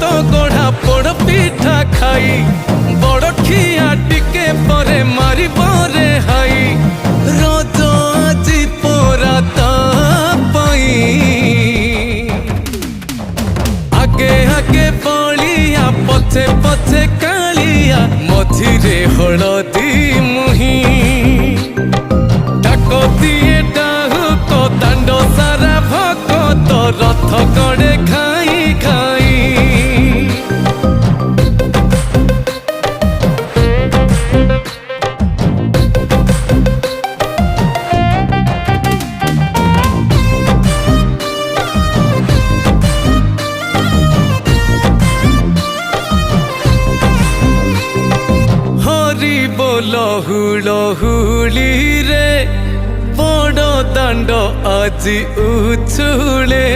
तो गोढ़ा पोड़ पिठा खाई बड़ खिया टिके परे मारी बरे हाई रज आजी पोरा पाई आगे आगे बलिया पछे पछे कालिया मझिरे हलदी मुही डाक दिए डाहुक दांड सारा भक्त रथ गड़े खाई खाई हरि बोल हुलहुली रे बड़ दांड আজি उछुले।